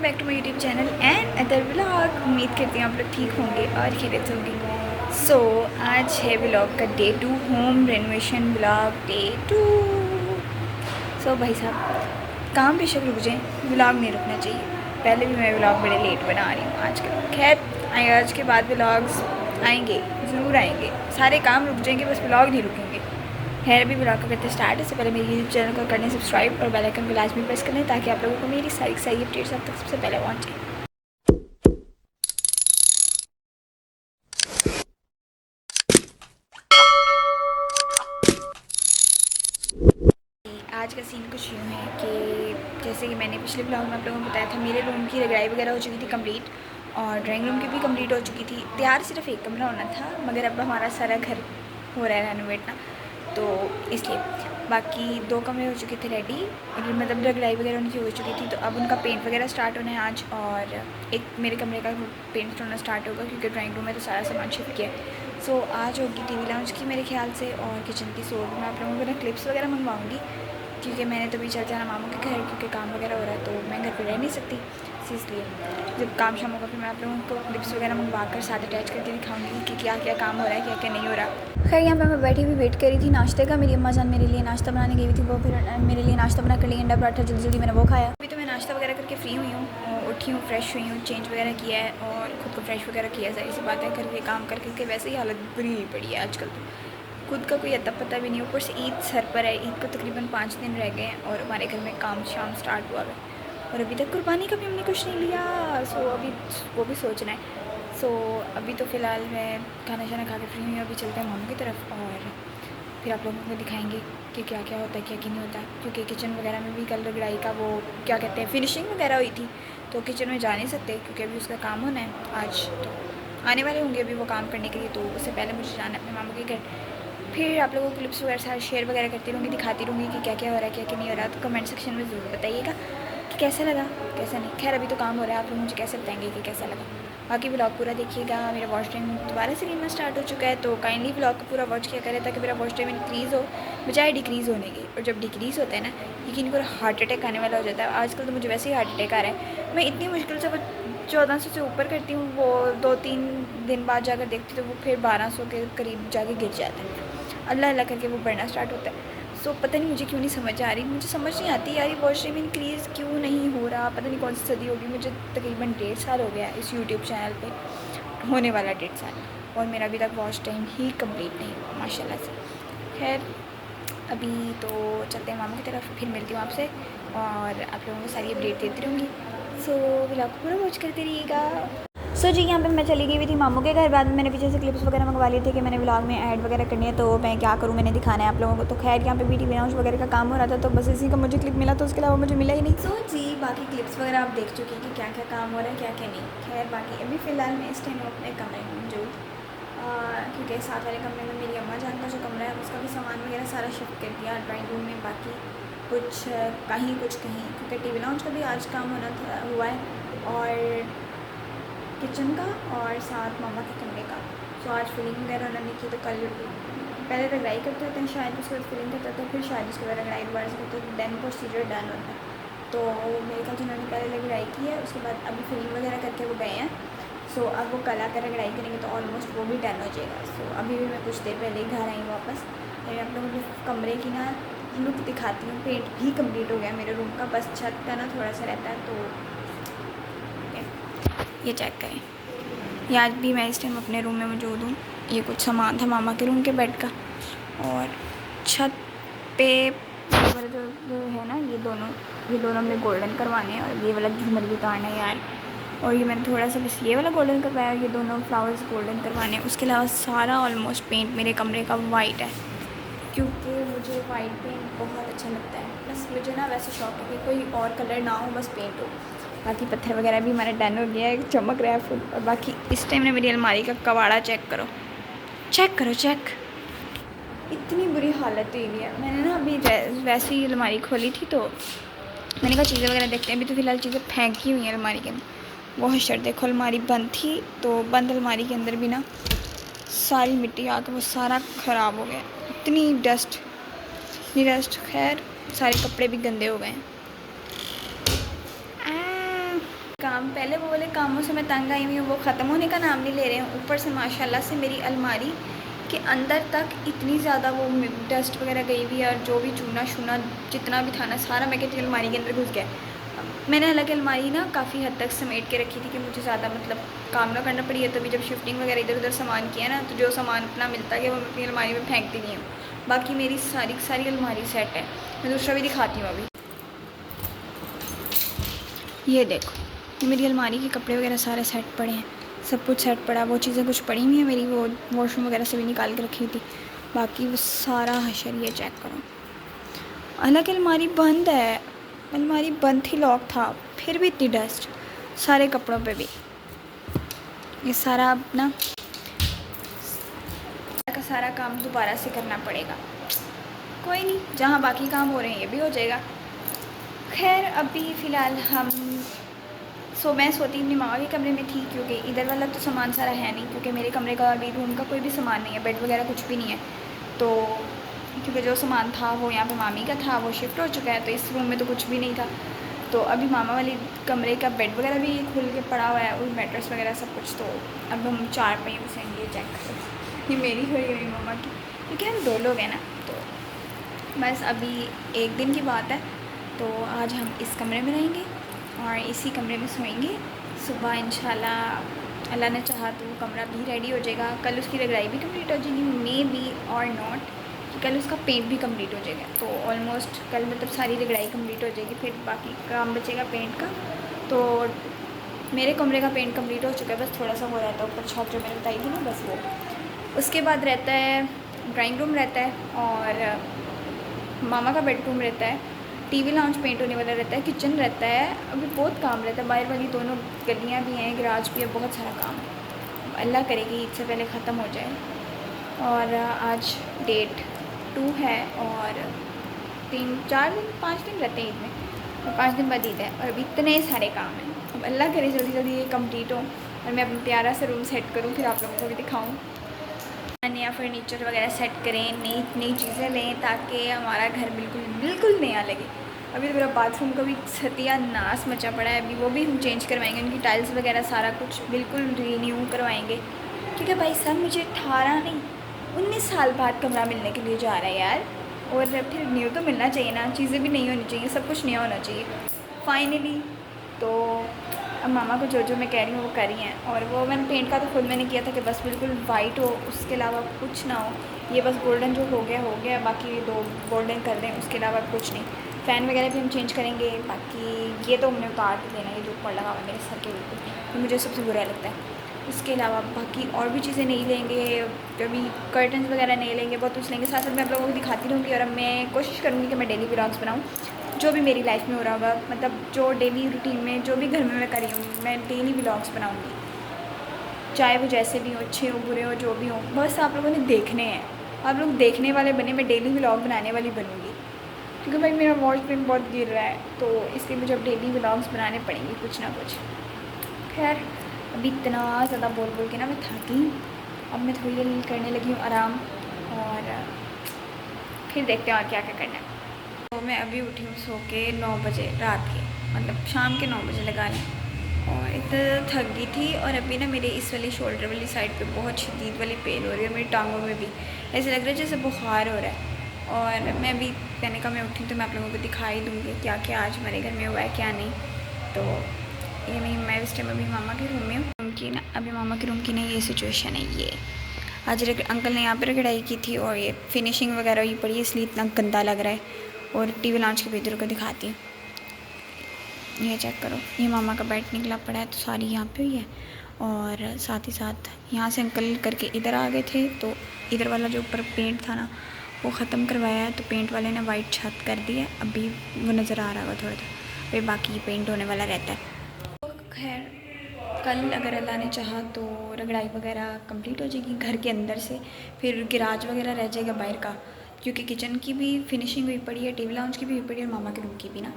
Back to my YouTube channel and other vlog. उम्मीद करती हूँ आप लोग ठीक होंगे और खैरियत होंगे। सो आज है व्लॉग का day 2, home renovation vlog day 2। सो भाई साहब काम बेशक रुक जाए, व्लॉग नहीं रुकना चाहिए। पहले भी मैं व्लॉग बड़े लेट बना रही हूँ आजकल। खैर आज के बाद व्लॉग्स आएंगे, ज़रूर आएंगे। सारे काम रुक जाएंगे, बस व्लॉग नहीं रुकेंगे। खैर अभी व्लॉग का करते स्टार्ट। इससे पहले मेरे यूट्यूब चैनल को करने सब्सक्राइब और बेल आइकन को लाजमी प्रेस कर लें ताकि आप लोगों को मेरी सारी अपडेट्स अब तक सबसे पहले पहुँचे। आज का सीन कुछ यूँ है कि जैसे कि मैंने पिछले ब्लॉग में आप लोगों को बताया था, मेरे रूम की रगड़ाई वगैरह हो चुकी थी कंप्लीट और ड्राइंग रूम की भी कंप्लीट हो चुकी थी। तैयार सिर्फ एक कमरा होना था, मगर अब हमारा सारा घर हो रहा है रेनोवेट ना, तो इसलिए बाकी 2 कमरे हो चुके थे रेडी, मतलब रगड़ाई वगैरह उनकी हो चुकी थी। तो अब उनका पेंट वगैरह स्टार्ट होना है आज, और एक मेरे कमरे का पेंट होना स्टार्ट होगा क्योंकि ड्राइंग रूम में तो सारा सामान शिफ्ट किया है। सो आज होगी टीवी लाउंज की मेरे ख्याल से, और किचन की। सो मैं आप लोगों को ना क्लिप्स वगैरह मंगवाऊँगी क्योंकि मैंने तो भी चल जाना मामू के घर, क्योंकि काम वगैरह हो रहा है तो मैं घर पे रह नहीं सकती। इसलिए जब काम शाम होगा फिर मैं आप लोगों को क्लिप्स वगैरह मंगवा कर साथ अटैच करके दिखाऊंगी कि क्या क्या काम हो रहा है, क्या क्या नहीं हो रहा। खैर यहाँ पे मैं बैठी हुई वेट करी थी नाश्ते का। मेरी अम्मा जान मेरे लिए नाश्ता बनाने गई हुई थी, वो फिर मेरे लिए नाश्ता बना कर लिए अंडा पराठा। जल्दी जल्दी मैंने वो खाया। अभी तो मैं नाश्ता वगैरह करके फ्री हुई हूँ, उठी हूँ, फ्रेश हुई हूँ, चेंज वगैरह किया है और ख़ुद को फ्रेश वगैरह किया। ज़ाहिर सी बात है, करके काम करके वैसे ही हालत बुरी हुई पड़ी है आजकल तो। खुद का कोई अता पता भी नहीं। ऊपर से ईद सर पर है, ईद को तकरीबन 5 दिन रह गए हैं और हमारे घर में काम शाम स्टार्ट हुआ है और अभी तक कुर्बानी का भी हमने कुछ नहीं लिया। सो अभी वो भी सोचना है। सो अभी तो फ़िलहाल मैं खाना शाना खा के फ्री हुई। अभी चलते हैं मामू की तरफ और फिर आप लोगों को दिखाएंगे कि क्या क्या होता है, क्या क्या नहीं होता है। क्योंकि किचन वगैरह में भी कल रगड़ाई का वो क्या कहते हैं फिनिशिंग वगैरह हुई थी, तो किचन में जा नहीं सकते क्योंकि अभी उसका काम होना है आज। तो आने वाले होंगे अभी वो काम करने के लिए, तो उससे पहले मुझे जाना है अपने मामू के घर। फिर आप लोगों को क्लिप्स वगैरह सारे शेयर वगैरह करती रहूँगी, दिखाती रहूँगी कि क्या क्या हो रहा है, क्या क्या नहीं हो रहा। तो कमेंट सेक्शन में ज़रूर बताइएगा कि कैसा लगा, कैसा नहीं। खैर अभी तो काम हो रहा है, आप लोग मुझे कैसे बताएंगे कि कैसा लगा। बाकी व्लॉग पूरा देखिएगा। मेरा वॉच टाइम दोबारा से गिनना स्टार्ट हो चुका है, तो काइंडली व्लॉग को पूरा वॉच किया करें ताकि मेरा वॉच टाइम इंक्रीज़ हो बजाय डिक्रीज़ होने की। और जब डिक्रीज़ होता है ना, यकीन करो हार्ट अटैक आने वाला हो जाता है। आजकल तो मुझे वैसे ही हार्ट अटैक आ रहा है। मैं इतनी मुश्किल से वो 1400 से ऊपर करती हूँ, वो 2-3 दिन बाद जाकर देखती तो वो फिर 1200 के करीब जाके गिर जाता है। अल्लाह अल्लाह करके वो बढ़ना स्टार्ट होता है। सो पता नहीं मुझे क्यों नहीं समझ आ रही, मुझे समझ नहीं आती यार ये वॉच टाइम इंक्रीज़ क्यों नहीं हो रहा। पता नहीं कौन सी सदी होगी। मुझे तकरीबन 1.5 साल हो गया इस यूट्यूब चैनल पे, होने वाला 1.5 साल, और मेरा अभी तक वॉच टाइम ही कंप्लीट नहीं हुआ माशाल्लाह से। खैर अभी तो चलते हैं मामू की तरफ, फिर मिलती हूँ आपसे और आप लोगों को सारी अपडेट देती रहूँगी। सो व्लॉग को पूरा वॉच करते रहिएगा। सो जी यहाँ पे मैं चली गई हुई थी मामू के घर। बाद में मैंने पीछे से क्लिप्स वगैरह मंगवा लिए थे कि मैंने व्लॉग में ऐड वगैरह करनी है, तो मैं क्या करूँ, मैंने दिखाना है आप लोगों को। तो खैर यहाँ पे भी टीवी लाउंज वगैरह का काम हो रहा था, तो बस इसी का मुझे क्लिप मिला, तो उसके अलावा मुझे मिला ही नहीं। सो जी बाकी क्लिप्स वगैरह आप देख चुके हैं कि क्या क्या काम हो रहा है, क्या क्या नहीं। खैर बाकी अभी फ़िलहाल मैं इस टाइम अपने कमरे में मौजूद, क्योंकि साथ वाले कमरे में मेरी अम्मा जान का जो कमरा है उसका भी सामान वगैरह सारा शिफ्ट कर दिया ड्राइंग रूम में। बाकी कुछ कहीं कुछ कहीं, क्योंकि टीवी लाउंज का भी आज काम हुआ है और किचन का और साथ मामा के कमरे का। सो आज फिलिंग वगैरह उन्होंने की, तो कल पहले रगड़ाई करते होते हैं शायद, उसके बाद फिलिंग करते हैं, फिर शायद उसके बाद रगड़ाई दोबारा से करते हैं, दैन प्रोसीजर डन होता है। तो मेरे ख्याल जिन्होंने पहले रगड़ाई की है उसके बाद अभी फिलिंग वगैरह करके वो गए हैं। सो अब वो कल आकर रगड़ाई करेंगे तो ऑलमोस्ट वो भी डन हो जाएगा। सो अभी भी मैं कुछ देर पहले ही घर आई वापस। मैं आप लोगों को कमरे की ना लुक दिखाती हूँ। पेंट भी कम्प्लीट हो गया मेरे रूम का, बस छत का ना थोड़ा सा रहता है। तो ये चेक करें, ये आज भी मैं इस टाइम अपने रूम में मौजूद हूँ। ये कुछ सामान था मामा के रूम के बेड का, और छत पे जो है ना, ये दोनों हमने गोल्डन करवाने हैं, और ये वाला झूमर भी उतारना है यार। और ये मैंने थोड़ा सा बस ये वाला गोल्डन करवाया, ये दोनों फ्लावर्स गोल्डन करवाने हैं। उसके अलावा सारा ऑलमोस्ट पेंट मेरे कमरे का वाइट है, क्योंकि मुझे वाइट पेंट बहुत अच्छा लगता है। बस मुझे ना वैसे शौक है कि कोई और कलर ना हो, बस पेंट हो। बाकी पत्थर वगैरह भी हमारा डन हो गया है, चमक रहा है फुल। और बाकी इस टाइम ने मेरी अलमारी का कबाड़ा चेक करो, चेक। इतनी बुरी हालत हुई है। मैंने ना अभी वैसे ही अलमारी खोली थी, तो मैंने कहा चीज़ें वगैरह देखते हैं। अभी तो फ़िलहाल चीज़ें फेंकी हुई हैं अलमारी के अंदर। वो हशर देखो, अलमारी बंद थी, तो बंद अलमारी के अंदर भी ना सारी मिट्टी आकर वो सारा ख़राब हो गया। इतनी डस्ट। खैर सारे कपड़े भी गंदे हो गए हैं। काम, पहले वो वाले कामों से मैं तंग आई हुई हूँ, वो ख़त्म होने का नाम नहीं ले रहे हैं। ऊपर से माशाल्लाह से मेरी अलमारी के अंदर तक इतनी ज़्यादा वो डस्ट वगैरह गई हुई है, और जो भी चूना शूना जितना भी था ना सारा मैं कहती हूँ अलमारी के अंदर घुस गया। मैंने हालांकि अलमारी ना काफ़ी हद तक समेट के रखी थी कि मुझे ज़्यादा मतलब काम ना करना पड़ी है। तभी जब शिफ्टिंग वगैरह इधर उधर सामान किया ना, तो जो सामान अपना मिलता गया वो मैं अपनी अलमारी में फेंकती नहीं हूँ। बाकी मेरी सारी अलमारी सेट है। मैं दूसरा भी दिखाती हूँ अभी। ये देखो, ये मेरी अलमारी के कपड़े वगैरह सारे सेट पड़े हैं, सब कुछ सेट पड़ा। वो चीज़ें कुछ पड़ी हुई हैं मेरी, वो वॉशरूम वगैरह से भी निकाल के रखी थी। बाकी वो सारा हशर, ये चेक करो। हालांकि अलमारी बंद है, अलमारी बंद थी, लॉक था, फिर भी इतनी डस्ट सारे कपड़ों पे भी। ये सारा अपना का सारा काम दोबारा से करना पड़ेगा। कोई नहीं, जहाँ बाकी काम हो रहे हैं ये भी हो जाएगा। खैर अभी फ़िलहाल मैं सोती अपनी मामा के कमरे में थी, क्योंकि इधर वाला तो सामान सारा है नहीं, क्योंकि मेरे कमरे का अभी रूम का कोई भी सामान नहीं है, बेड वगैरह कुछ भी नहीं है। तो क्योंकि जो सामान था वो यहाँ पे मामी का था, वो शिफ्ट हो चुका है, तो इस रूम में तो कुछ भी नहीं था। तो अभी मामा वाली कमरे का बेड वगैरह भी खुल के पड़ा हुआ है, और मैट्रेस वगैरह सब कुछ। तो अब हम 4 पहियों से ये चेक करें, ये मेरी हुई मेरी मामा की, क्योंकि हम 2 लोग हैं ना। तो बस अभी एक दिन की बात है, तो आज हम इस कमरे में रहेंगे और इसी कमरे में सोएंगे। सुबह इंशाल्लाह अल्लाह ने चाहा तो वो कमरा भी रेडी हो जाएगा। कल उसकी रगड़ाई भी कंप्लीट हो जाएगी, मे बी और नॉट कि कल उसका पेंट भी कंप्लीट हो जाएगा। तो ऑलमोस्ट कल मतलब सारी रगड़ाई कंप्लीट हो जाएगी, फिर बाकी काम बचेगा पेंट का। तो मेरे कमरे का पेंट कंप्लीट हो चुका है, बस थोड़ा सा हो रहता है ऊपर छत जो मैंने बताई थी ना, बस वो। उसके बाद रहता है ड्राइंग रूम रहता है, और मामा का बेडरूम रहता है, टीवी लाउंज पेंट होने वाला रहता है, किचन रहता है। अभी बहुत काम रहता है, बाहर वाली दोनों गलियाँ भी हैं, गराज भी है, बहुत सारा काम है। अल्लाह करेगी ईद से पहले ख़त्म हो जाए। और आज डेट 2 है, और 3-4 दिन 5 दिन रहते हैं ईद में, और 5 दिन बाद ईद है, और अभी इतने सारे काम हैं। अब अल्लाह करे जल्दी जल्दी ये कंप्लीट हो, और मैं अपना प्यारा सा रूम सेट करूँ, फिर आप लोगों को भी दिखाऊँ। नया फर्नीचर वगैरह सेट करें, नई नई चीज़ें लें, ताकि हमारा घर बिल्कुल बिल्कुल नया लगे। अभी तो मेरा बाथरूम का भी सत्यानाश मचा पड़ा है, अभी वो भी हम चेंज करवाएंगे, उनकी टाइल्स वगैरह सारा कुछ बिल्कुल रीन्यू करवाएंगे। क्योंकि भाई साहब मुझे 18 नहीं 19 साल बाद कमरा मिलने के लिए जा रहा है यार, और फिर न्यू तो मिलना चाहिए ना, चीज़ें भी नहीं होनी चाहिए, सब कुछ नया होना चाहिए फाइनली। तो अब मामा को जो जो मैं कह रही हूँ वो कर रही हैं, और वो मैंने पेंट का तो खुद मैंने किया था कि बस बिल्कुल वाइट हो, उसके अलावा कुछ ना हो। ये बस गोल्डन जो हो गया, बाकी 2 गोल्डन कर दें, उसके अलावा कुछ नहीं। फ़ैन वगैरह भी हम चेंज करेंगे, बाकी ये तो हमने उतार के देना, ये जो ऊपर लगा हुआ मेरे सर के बिल्कुल, तो मुझे सबसे बुरा लगता है। उसके अलावा बाकी और भी चीज़ें नहीं लेंगे, कभी कर्टन्स वगैरह नहीं लेंगे, बहुत कुछ लेंगे। साथ साथ मैं आप लोगों को दिखाती रहूँगी, और अब मैं कोशिश करूँगी कि मैं डेली व्लॉग्स बनाऊँ, जो भी मेरी लाइफ में हो रहा होगा, मतलब जो डेली रूटीन में जो भी घर में मैं कर रही हूँ, मैं डेली व्लॉग्स बनाऊँगी, चाहे वो जैसे भी हो, अच्छे हो बुरे हो जो भी हो, बस आप लोगों ने देखने हैं। आप लोग देखने वाले बने, मैं डेली व्लॉग बनाने वाली बनूँगी, क्योंकि भाई मेरा वॉच पे बहुत गिर रहा है, तो इसलिए मुझे अब डेली व्लॉग्स बनाने पड़ेंगे कुछ ना कुछ। खैर अभी इतना ज़्यादा बोल बोल के ना मैं थक गई, अब मैं थोड़ी देर करने लगी हूँ आराम, और फिर देखते हैं और क्या क्या करना है। तो मैं अभी उठी हूँ सो के 9 बजे रात के, मतलब शाम के 9 बजे लगा लें, और इतना थक गई थी। और अभी ना मेरे इस वाली शोल्डर वाली साइड पे बहुत शदीद वाली पेन हो रही है, मेरी टांगों में भी ऐसे लग रहा है जैसे बुखार हो रहा है। और मैं अभी कहने का मैं उठी तो मैं आप लोगों को दिखा ही दूँगी क्या क्या आज हमारे घर में हुआ है क्या नहीं। तो ये मैं इस टाइम अभी मामा के रूम में हूँ, उनकी ना अभी मामा के रूम की ना ये सिचुएशन है। ये आज अंकल ने यहाँ पर रगड़ाई की थी, और ये फिनिशिंग वगैरह हुई पड़ी है, इसलिए इतना गंदा लग रहा है। और टीवी लॉन्च के भीतर को दिखाती हूँ, ये चेक करो, ये मामा का बेड निकला पड़ा है, तो सारी यहाँ पे हुई है। और साथ ही साथ यहाँ से अंकल करके इधर आ गए थे, तो इधर वाला जो ऊपर पेंट था ना वो ख़त्म करवाया है, तो पेंट वाले ने वाइट छत कर दी है, अभी वो नज़र आ रहा होगा थोड़ा थोड़ा, फिर बाकी पेंट होने वाला रहता है। तो खैर कल अगर अल्लाह ने चाहा तो रगड़ाई वगैरह कंप्लीट हो जाएगी घर के अंदर से, फिर गिराज वगैरह रह जाएगा बाहर का, क्योंकि किचन की भी फिनिशिंग हुई पड़ी है, टेबल लाउंज की भी हुई पड़ी है, और मामा के रूम की भी ना,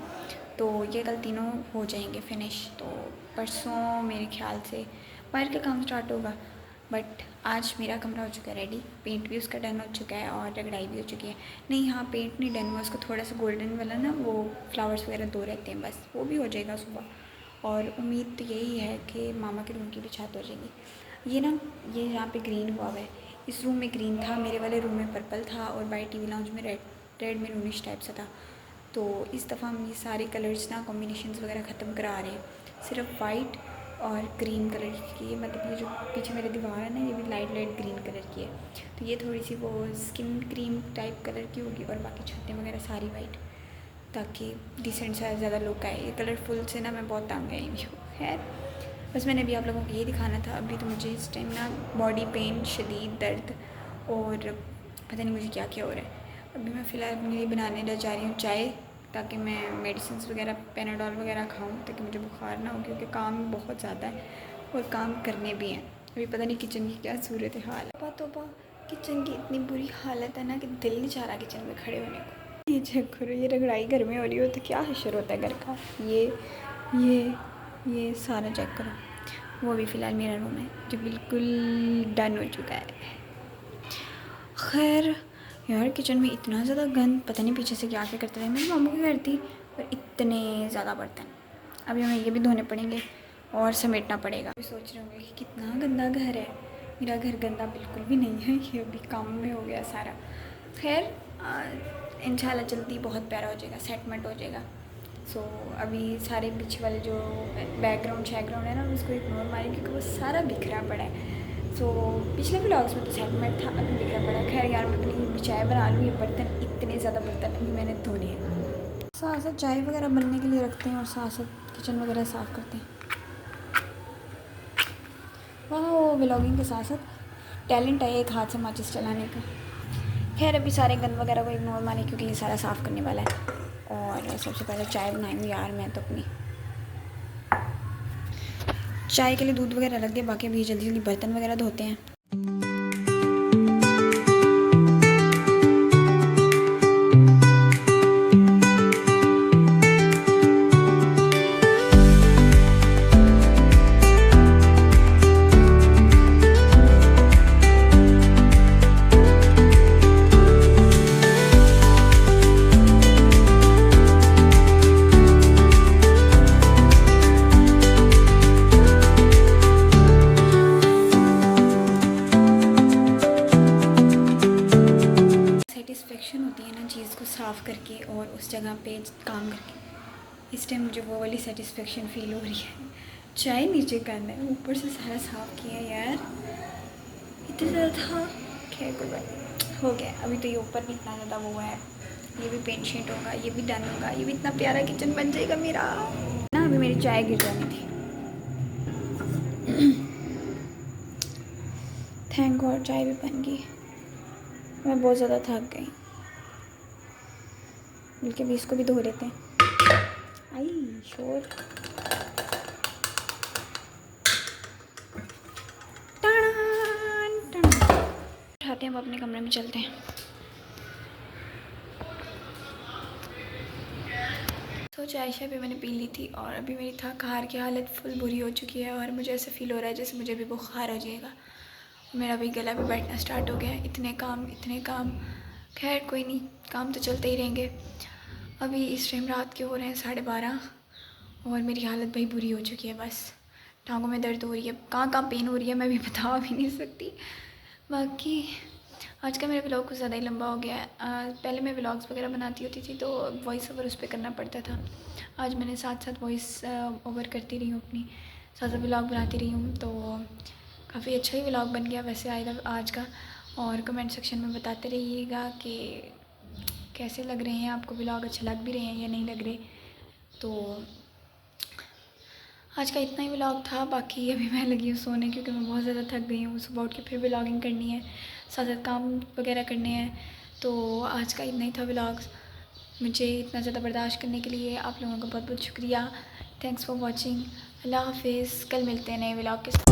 तो ये कल तीनों हो जाएंगे फिनिश। तो परसों मेरे ख्याल से बाहर का काम स्टार्ट होगा। बट आज मेरा कमरा हो चुका है रेडी, पेंट भी उसका डन हो चुका है, और रगड़ाई भी हो चुकी है। नहीं हाँ, पेंट नहीं डन हुआ, उसको थोड़ा सा गोल्डन वाला ना वो फ्लावर्स वगैरह दो रहते हैं, बस वो भी हो जाएगा सुबह। और उम्मीद तो यही है कि मामा के रूम की भी छत हो जाएगी। ये यहाँ पे ग्रीन हुआ है, इस रूम में ग्रीन था, मेरे वाले रूम में पर्पल था और वाइट टीवी लाउंज में रेड मेरूनिश टाइप सा था। तो इस दफ़ा हम ये सारे कलर्स ना कॉम्बिनेशंस वगैरह ख़त्म करा रहे हैं, सिर्फ वाइट और ग्रीन कलर की। मतलब ये जो पीछे मेरे दीवार है ना, ये भी लाइट ग्रीन कलर की है। तो ये थोड़ी सी वो स्किन क्रीम टाइप कलर की होगी और बाकी छतें वगैरह सारी वाइट, ताकि डिसेंट सा ज़्यादा लुक आए। ये कलरफुल से ना मैं बहुत तंग आई हुई हूँ। खैर बस मैंने अभी आप लोगों को यही दिखाना था। अभी तो मुझे इस टाइम ना बॉडी पेन, शदीद दर्द और पता नहीं मुझे क्या क्या हो रहा है। अभी मैं फ़िलहाल अपने लिए बनाने जा रही हूँ चाय, ताकि मैं मेडिसिन वगैरह पैनाडोल वगैरह खाऊं, ताकि मुझे बुखार ना हो, क्योंकि काम बहुत ज़्यादा है और काम करने भी हैं। अभी पता नहीं किचन की क्या सूरत हाल है। तो किचन की इतनी बुरी हालत है ना कि दिल नहीं चाह रहा किचन में खड़े होने को। ये चेक करो, ये रगड़ाई घर में हो रही हो तो क्या हशर होता है घर का। ये सारा चेक करो। वो भी फ़िलहाल मेरा रूम है जो बिल्कुल डन हो चुका है। खैर यार किचन में इतना ज़्यादा गंद, पता नहीं पीछे से क्या क्या करते थे। मेरी मम्मी की घर थी पर इतने ज़्यादा बर्तन, अभी हमें ये भी धोने पड़ेंगे और समेटना पड़ेगा। मैं सोच रही हूँ कि कितना गंदा घर है। मेरा घर गंदा बिल्कुल भी नहीं है, ये अभी काम में हो गया सारा। खैर इंशाल्लाह जल्दी बहुत प्यारा हो जाएगा, सेटमेंट हो जाएगा। सो अभी सारे पीछे वाले जो बैकग्राउंड है ना, उसको इग्नोर मारें क्योंकि वो सारा बिखरा पड़ा है। सो पिछले व्लॉग्स में तो सेटमेंट था, अभी बिखरा पड़ा। खैर यार मैं अपनी चाय बना लूँ। ये बर्तन इतने ज़्यादा बर्तन अभी मैंने धोने हैं। साथ साथ चाय वगैरह बनने के लिए रखते हैं और साथ साथ किचन वगैरह साफ़ करते हैं। वहाँ वो व्लॉगिंग के साथ साथ टैलेंट है एक हाथ से माचिस चलाने का। खैर अभी सारे गंद वगैरह को इग्नोर मारें क्योंकि ये सारा साफ़ करने वाला है। और सबसे पहले चाय बनाएंगे यार। मैं तो अपनी चाय के लिए दूध वगैरह रख दिया, बाकी अभी जल्दी जल्दी बर्तन वगैरह धोते हैं। सेटिस्फेक्शन होती है ना चीज़ को साफ़ करके और उस जगह पे काम करके। इस टाइम मुझे वो वाली सेटिस्फेक्शन फ़ील हो रही है। चाय नीचे करना है, ऊपर से सारा साफ़ किया यार, इतना ज़्यादा था। खैर कोई बात हो गया। अभी तो ये ऊपर भी इतना ज़्यादा वो है, ये भी पेंट शेंट होगा, ये भी डन होगा, ये भी इतना प्यारा किचन बन जाएगा मेरा ना। अभी मेरी चाय गिर जानी थी। थैंक गॉड चाय भी बन गई। मैं बहुत ज़्यादा थक गई, बल्कि अभी इसको भी धो लेते हैं। आई शोर उठाते हैं, अब अपने कमरे में चलते हैं। तो चाय शाय भी मैंने पी ली थी और अभी मेरी थक हार की हालत फुल बुरी हो चुकी है और मुझे ऐसा फ़ील हो रहा है जैसे मुझे भी बुखार हो जाएगा। मेरा भी गला भी बैठना स्टार्ट हो गया है। इतने काम। खैर कोई नहीं, काम तो चलते ही रहेंगे। अभी इस टाइम रात के हो रहे हैं 12:30 और मेरी हालत भाई बुरी हो चुकी है। बस टांगों में दर्द हो रही है, कहाँ पेन हो रही है मैं भी बता भी नहीं सकती। बाकी आज का मेरा व्लॉग कुछ ज़्यादा ही लंबा हो गया है। पहले मैं व्लॉग्स वगैरह बनाती होती थी तो वॉइस ओवर उस पर करना पड़ता था। आज मैंने साथ साथ वॉइस ओवर करती रही हूँ, अपनी साथ साथ व्लॉग बनाती रही हूँ। तो काफ़ी अच्छा ही व्लॉग बन गया वैसे आज का। और कमेंट सेक्शन में बताते रहिएगा कि कैसे लग रहे हैं आपको व्लॉग, अच्छे लग भी रहे हैं या नहीं लग रहे। तो आज का इतना ही व्लॉग था। बाकी अभी मैं लगी हूँ सोने क्योंकि मैं बहुत ज़्यादा थक गई हूँ। सुबह उठ के फिर व्लॉगिंग करनी है, साथ साथ काम वगैरह करने हैं। तो आज का इतना ही था व्लॉग। मुझे इतना ज़्यादा बर्दाश्त करने के लिए आप लोगों का बहुत बहुत शुक्रिया। Thanks for watching. अल्लाह हाफिज़। कल मिलते हैं नए व्लॉग के साथ।